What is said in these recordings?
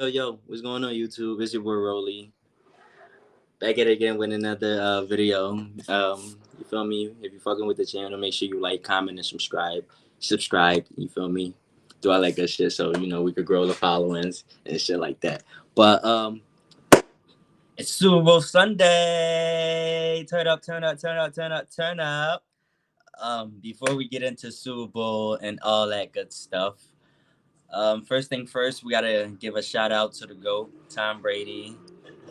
Yo, what's going on YouTube? It's your boy Rolly. Back at it again with another video. You feel me? If you're fucking with the channel, make sure you like, comment, and subscribe. Subscribe, you feel me? Do all that good shit so we could grow the followings and shit like that. But it's Super Bowl Sunday. Turn up, turn up, turn up, turn up, turn up. Before we get into Super Bowl and all that good stuff, first thing first, we gotta give a shout out to the GOAT, Tom Brady.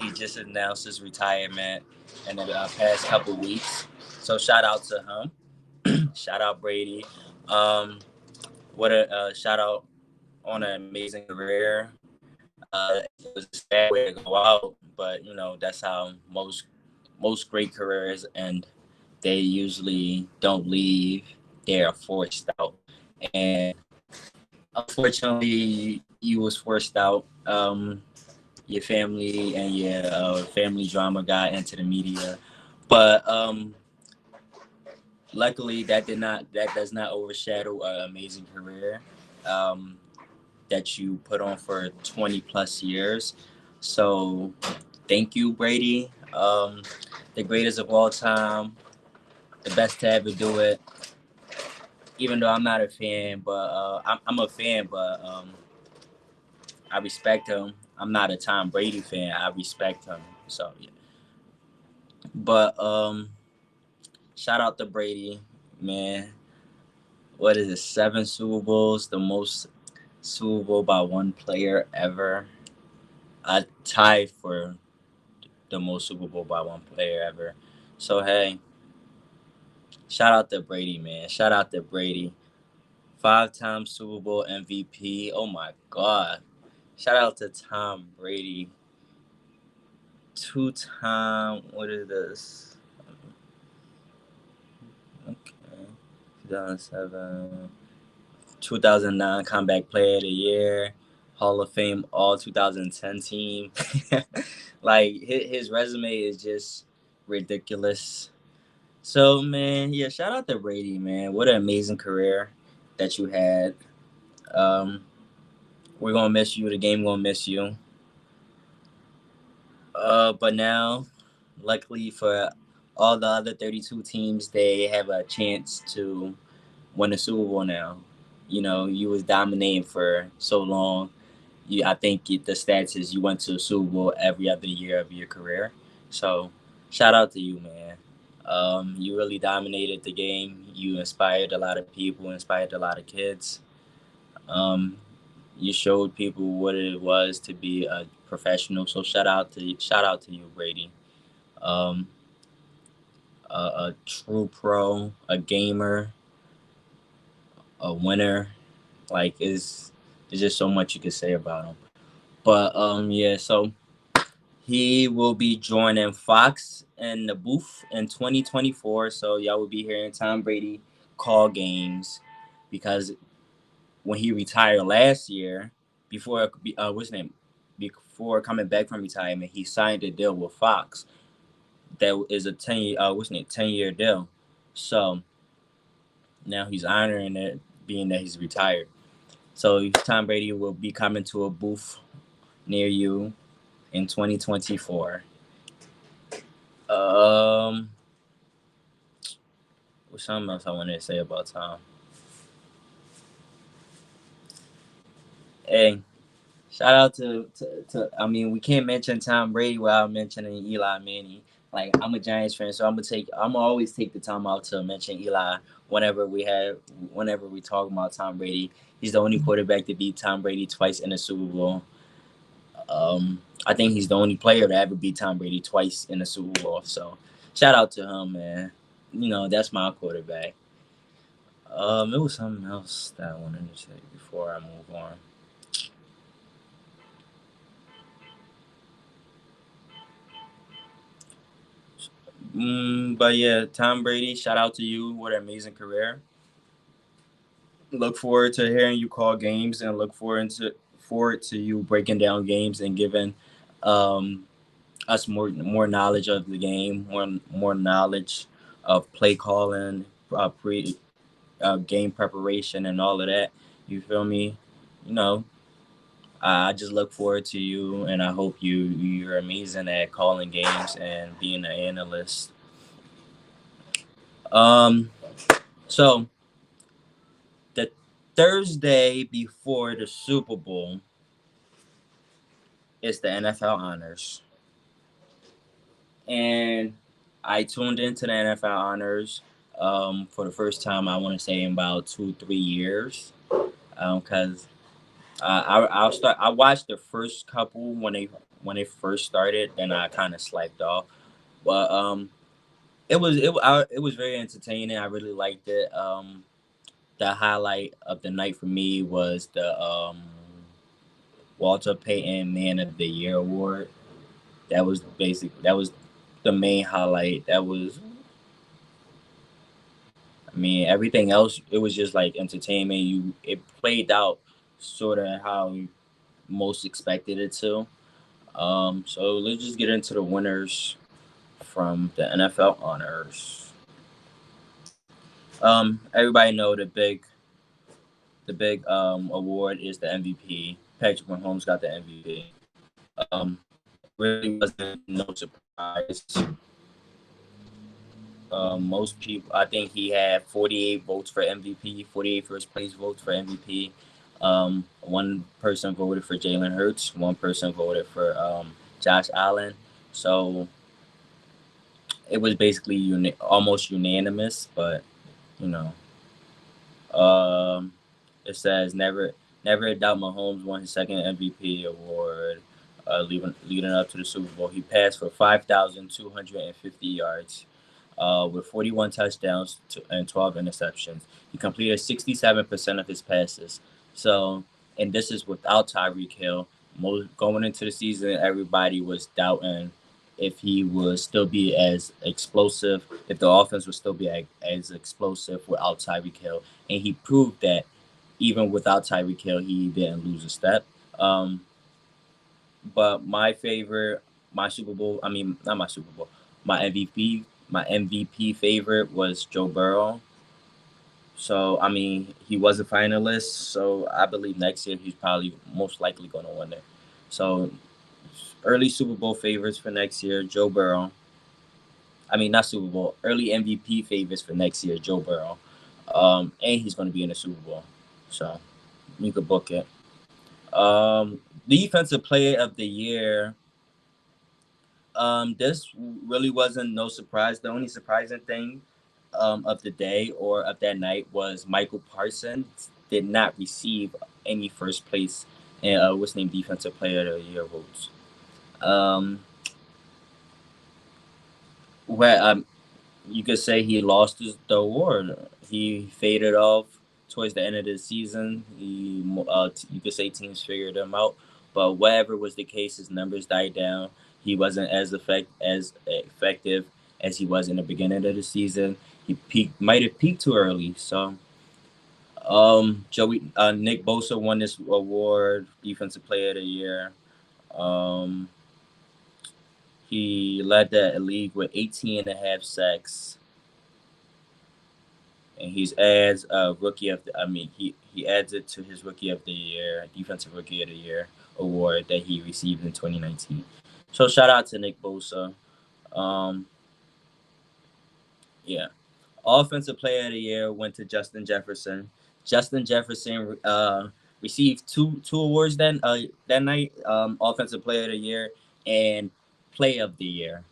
He just announced his retirement in the past couple weeks. So shout out to him. Shout out Brady. Um, what a shout out on an amazing career. It was a sad way to go out, but that's how most great careers end. They usually don't leave; they are forced out, and unfortunately, you was forced out. Your family and your family drama got into the media, but luckily that does not overshadow an amazing career um, that you put on for 20 plus years. So thank you, Brady, the greatest of all time, the best to ever do it. Even though I'm not a fan, but I'm a fan, but I respect him. I'm not a Tom Brady fan. I respect him. So yeah. But shout out to Brady, man. What is it? 7 Super Bowls, the most Super Bowl by one player ever. I tied for the most Super Bowl by one player ever. So hey, shout out to Brady, man. Shout out to Brady. 5-time Super Bowl MVP. Oh my God. Shout out to Tom Brady. 2-time. What is this? Okay. 2007. 2009 Comeback Player of the Year, Hall of Fame All 2010 team. Like his resume is just ridiculous. So man, yeah, shout out to Brady, man. What an amazing career that you had. Um, we're gonna miss you. The game gonna miss you. But now, luckily for all the other 32 teams, they have a chance to win the Super Bowl now. You was dominating for so long. I think the stats is you went to the Super Bowl every other year of your career. So shout out to you, man. You really dominated the game. You inspired a lot of people, inspired a lot of kids. Um, you showed people what it was to be a professional. So shout out to you, Brady. Um, a true pro, a gamer, a winner. Like is there's just so much you could say about him. But yeah, so he will be joining Fox in the booth in 2024. So y'all will be hearing Tom Brady call games because when he retired last year, before what's his name, before coming back from retirement, he signed a deal with Fox that is a 10-year deal. So now he's honoring it, being that he's retired. So Tom Brady will be coming to a booth near you in 2024. Um, what's something else I wanted to say about Tom? Hey, shout out to I mean, we can't mention Tom Brady without mentioning Eli Manning. Like I'm a Giants fan, so I'm gonna always take the time out to mention Eli whenever we talk about Tom Brady. He's the only quarterback to beat Tom Brady twice in the Super Bowl. I think he's the only player to ever beat Tom Brady twice in the Super Bowl. So shout out to him, man. That's my quarterback. It was something else that I wanted to say before I move on. But yeah, Tom Brady, shout out to you. What an amazing career. Look forward to hearing you call games and look forward to you breaking down games and giving um, us more knowledge of the game, more knowledge of play calling, pre game preparation, and all of that. You feel me? You know, I just look forward to you, and I hope you're amazing at calling games and being an analyst. Um, so the Thursday before the Super Bowl is the NFL honors, and I tuned into the NFL honors for the first time. I want to say in about 2 3 years, because I'll start. I watched the first couple when they first started, then I kind of slacked off. But it was very entertaining. I really liked it. The highlight of the night for me was the Walter Payton Man of the Year award. That was the main highlight. That was, I mean, everything else, it was just like entertainment. It played out sort of how you most expected it to. So let's just get into the winners from the NFL honors. Everybody know the big award is the MVP. Patrick Mahomes got the MVP. Really wasn't no surprise. Most people, I think he had 48 votes for MVP, 48 first place votes for MVP. One person voted for Jalen Hurts, one person voted for Josh Allen. So it was basically almost unanimous, but you know, um, it says never a doubt Mahomes won his second MVP award, leading up to the Super Bowl. He passed for 5,250 yards, with 41 touchdowns and 12 interceptions. He completed 67% of his passes. So, and this is without Tyreek Hill. Going into the season, everybody was doubting if he would still be as explosive, if the offense would still be as explosive without Tyreek Hill. And he proved that even without Tyreek Hill, he didn't lose a step. Um, but my Super Bowl, I mean, not my Super Bowl, my MVP favorite was Joe Burrow. So, I mean, he was a finalist. So, I believe next year he's probably most likely going to win it. So, early Super Bowl favorites for next year, Joe Burrow. I mean, not Super Bowl, early MVP favorites for next year, Joe Burrow. And he's going to be in the Super Bowl. So, you could book it. Defensive player of the year. This really wasn't no surprise. The only surprising thing of the day or of that night was Michael Parsons did not receive any first place and what's named defensive player of the year votes. Um, where you could say he lost the award. He faded off towards the end of the season. You could say teams figured him out, but whatever was the case, his numbers died down. He wasn't as effective as he was in the beginning of the season. Might have peaked too early. So, Nick Bosa won this award, Defensive Player of the Year. Um, he led the league with 18 and a half sacks, and he's adds rookie of the. I mean, he adds it to his rookie of the year, defensive rookie of the year award that he received in 2019. So shout out to Nick Bosa. Um, yeah, offensive player of the year went to Justin Jefferson. Justin Jefferson received two awards that night. Offensive player of the year and play of the year.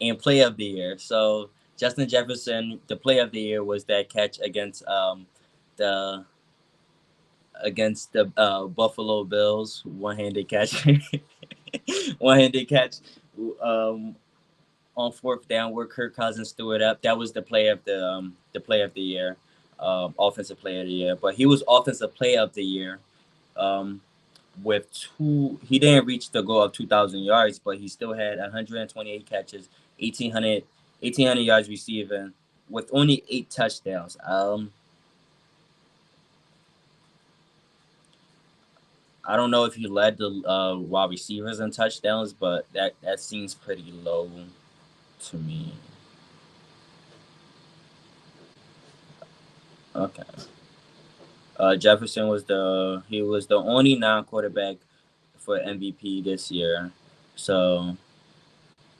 And play of the year. So Justin Jefferson, the play of the year was that catch the against the Buffalo Bills, one-handed catch, one-handed catch um, on fourth down where Kirk Cousins threw it up. That was the play of the year, offensive player of the year. But he was offensive player of the year um, with two. He didn't reach the goal of 2,000 yards, but he still had 128 catches, 1,800 yards receiving, with only 8 touchdowns. I don't know if he led the wide receivers in touchdowns, but that seems pretty low to me. Okay. Jefferson was the only non-quarterback for MVP this year. So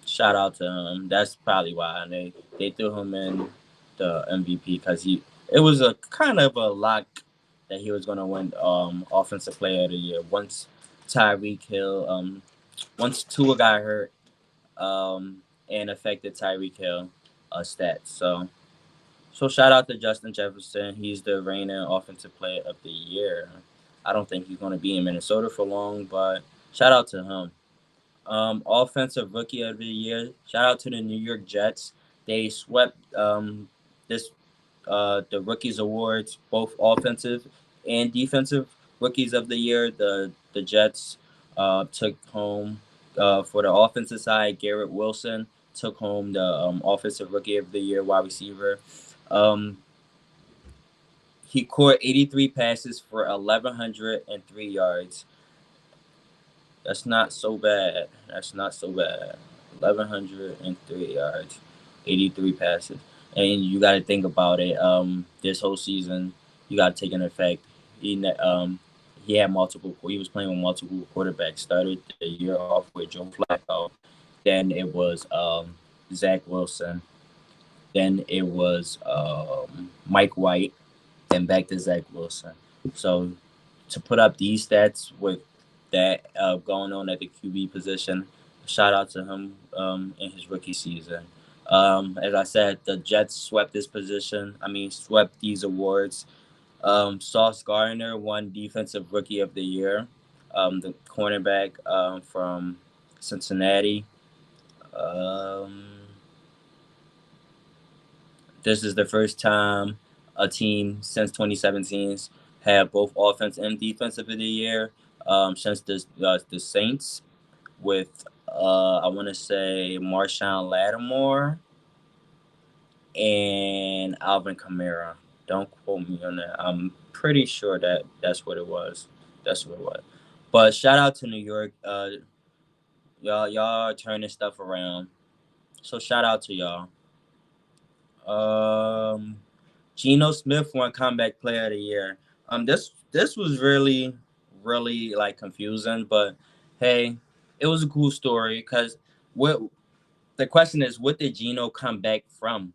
shout out to him. That's probably why they threw him in the MVP because it was a kind of a lock that he was gonna win offensive player of the year Tyreek Hill once Tua got hurt and affected Tyreek Hill stats. So shout out to Justin Jefferson. He's the reigning offensive player of the year. I don't think he's gonna be in Minnesota for long, but shout out to him. Offensive Rookie of the Year. Shout out to the New York Jets. They swept this the Rookies Awards, both offensive and defensive Rookies of the Year. The Jets took home for the offensive side. Garrett Wilson took home the Offensive Rookie of the Year wide receiver. Um, he caught 83 passes for 1,103 yards. That's not so bad. That's not so bad. 1,103 yards, 83 passes. And you got to think about it. This whole season, you got to take into effect. He had multiple. He was playing with multiple quarterbacks. Started the year off with Joe Flacco. Then it was Zach Wilson. Then it was Mike White. Then back to Zach Wilson. So to put up these stats with that going on at the QB position, shout out to him in his rookie season. As I said, the Jets swept this position. Swept these awards. Sauce Gardner won Defensive Rookie of the Year. The cornerback from Cincinnati. Um, this is the first time a team since 2017 had both offense and defensive of the year. Since the Saints with I want to say Marshawn Lattimore and Alvin Kamara. Don't quote me on that. I'm pretty sure that's what it was. That's what it was. But shout out to New York. Y'all are turning stuff around. So shout out to y'all. Um, Geno Smith won Comeback Player of the Year. This was really like confusing, but hey, it was a cool story because what the question is, what did Geno come back from?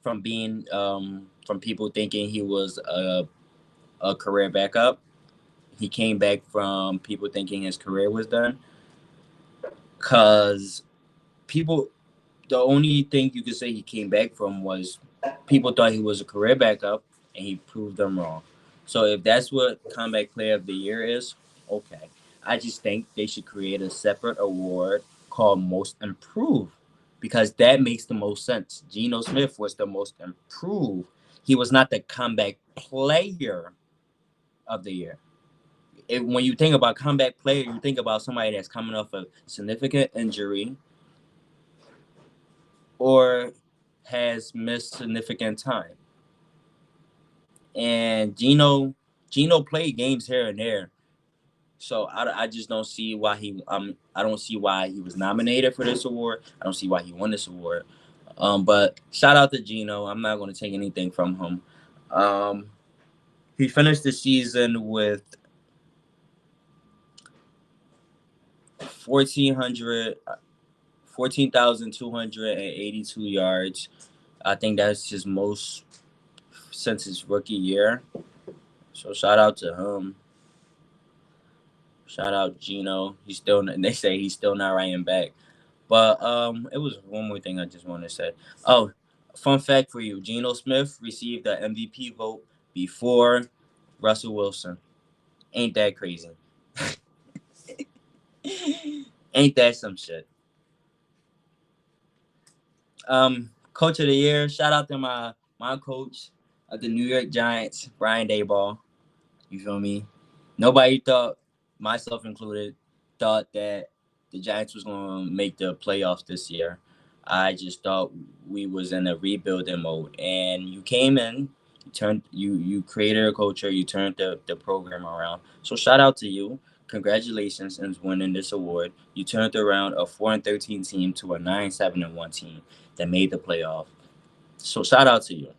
From being from people thinking he was a career backup. He came back from people thinking his career was done. Cause people the only thing you could say he came back from was people thought he was a career backup, and he proved them wrong. So if that's what Comeback Player of the Year is, okay. I just think they should create a separate award called Most Improved because that makes the most sense. Geno Smith was the most improved. He was not the Comeback Player of the Year. When you think about comeback player, you think about somebody that's coming off a significant injury or has missed significant time. And Geno played games here and there, so I just don't see why I don't see why he was nominated for this award. I don't see why he won this award. But shout out to Geno. I'm not going to take anything from him. He finished the season with 14,282 yards. I think that's his most since his rookie year. So shout out to him. Shout out Geno. They say he's still not writing back. But it was one more thing I just want to say. Oh, fun fact for you: Geno Smith received the MVP vote before Russell Wilson. Ain't that crazy? Ain't that some shit? Coach of the Year. Shout out to my coach of the New York Giants, Brian Daboll. You feel me? Nobody thought, myself included, thought that the Giants was going to make the playoffs this year. I just thought we was in a rebuilding mode, and you came in, you created a culture, you turned the program around. So shout out to you. Congratulations in winning this award. You turned around a 4-13 team to a 9-7-1 team that made the playoff. So shout out to you.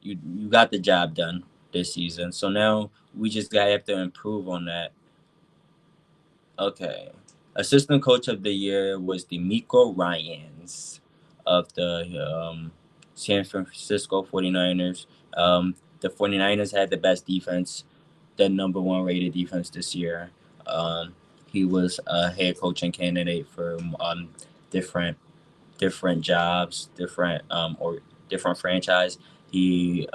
You got the job done this season. So now We just gotta have to improve on that. Okay. Assistant coach of the year was D'Amico Ryans of the San Francisco 49ers. The 49ers had the best defense, the number one rated defense this year. Um, he was a head coaching candidate for different different jobs, different franchise. He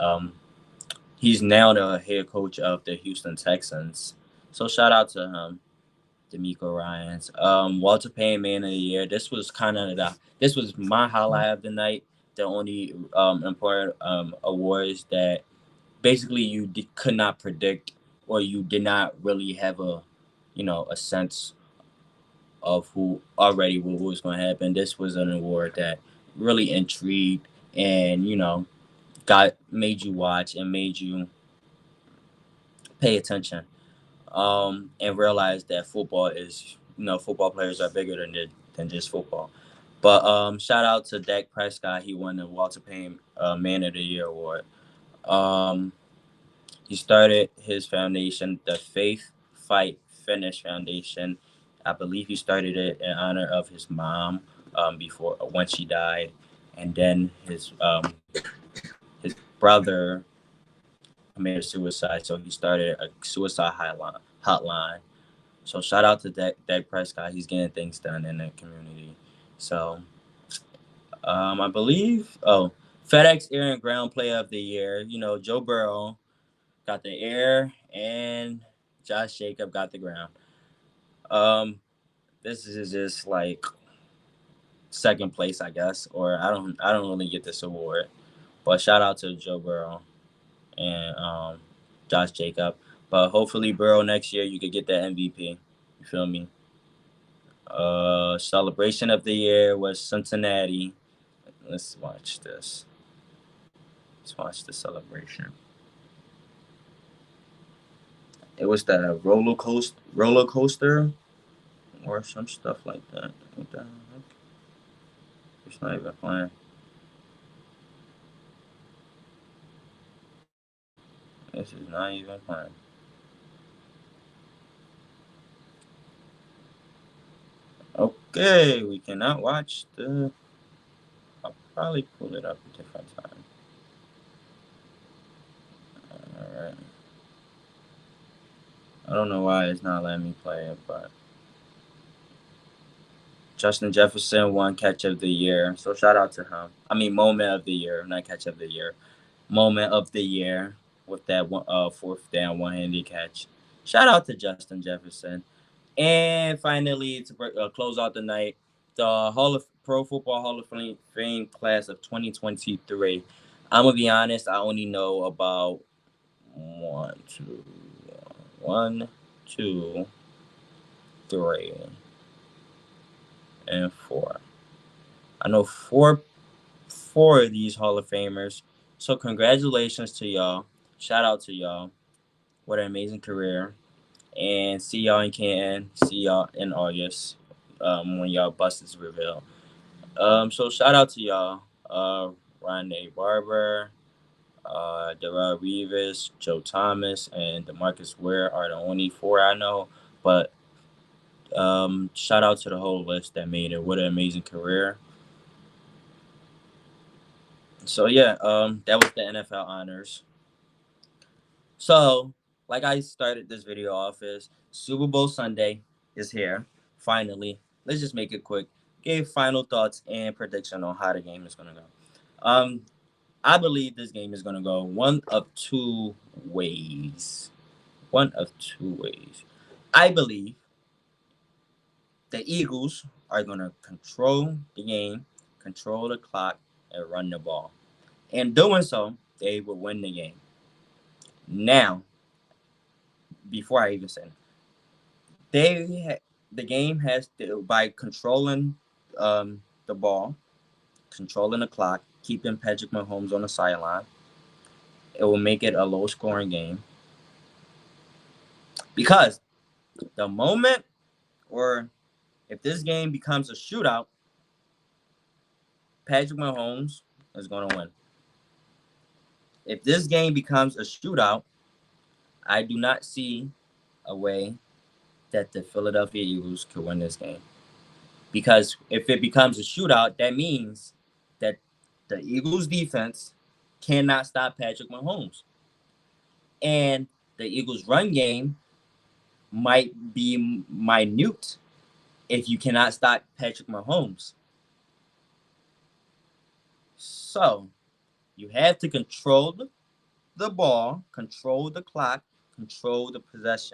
he's now the head coach of the Houston Texans. So shout out to him. D'Amico Ryans. Walter Payton Man of the Year. This was my highlight of the night. The only important awards that basically could not predict, or you did not really have a sense of who already what was going to happen. This was an award that really intrigued, and got made you watch and made you pay attention, and realize that football is, football players are bigger than just football. But shout out to Dak Prescott. He won the Walter Payton Man of the Year award. Um, he started his foundation, the Faith Fight Finish Foundation. I believe he started it in honor of his mom, before when she died, and then his brother committed suicide, so he started a suicide hotline. So shout out to Dak Prescott. He's getting things done in the community. So I believe FedEx Air and Ground Player of the Year. Joe Burrow got the air and Josh Jacob got the ground. Um, this is just like second place, I guess, or I don't really get this award. But shout out to Joe Burrow and Josh Jacob. But hopefully Burrow next year you could get that MVP. You feel me? Celebration of the year was Cincinnati. Let's watch this. Let's watch the celebration. It was the roller coaster, or some stuff like that. What the heck? It's not even playing. This is not even playing. Okay, we cannot watch the. I'll probably pull it up a different time. All right. I don't know why it's not letting me play it, but Justin Jefferson won Catch of the Year. So shout out to him. I mean, Moment of the Year, not Catch of the Year. Moment of the Year with that fourth down one-handed catch. Shout out to Justin Jefferson. And finally, to close out the night, the Pro Football Hall of Fame class of 2023. I'm gonna be honest. I only know about one, two, three, and four. I know four of these Hall of Famers. So congratulations to y'all. Shout out to y'all. What an amazing career. And see y'all in Canton. See y'all in August, when y'all bust is revealed. So shout out to y'all. Rondé Barber, Darrell Reeves, Joe Thomas, and Demarcus Ware are the only four I know. But shout out to the whole list that made it. What an amazing career. So yeah, that was the NFL honors. So, like I started this video off, is Super Bowl Sunday is here. Finally. Let's just make it quick. Give final thoughts and prediction on how the game is gonna go. Um, I believe this game is gonna go one of two ways. One of two ways. I believe the Eagles are gonna control the game, control the clock, and run the ball. In doing so, they will win the game. Now, before I even say it, the game has to, by controlling the ball, controlling the clock, keeping Patrick Mahomes on the sideline. It will make it a low scoring game, because the moment, or if this game becomes a shootout, Patrick Mahomes is going to win. If this game becomes a shootout, I do not see a way that the Philadelphia Eagles could win this game. Because if it becomes a shootout, that means that the Eagles defense cannot stop Patrick Mahomes. And the Eagles run game might be minute if you cannot stop Patrick Mahomes. So you have to control the ball, control the clock, control the possession.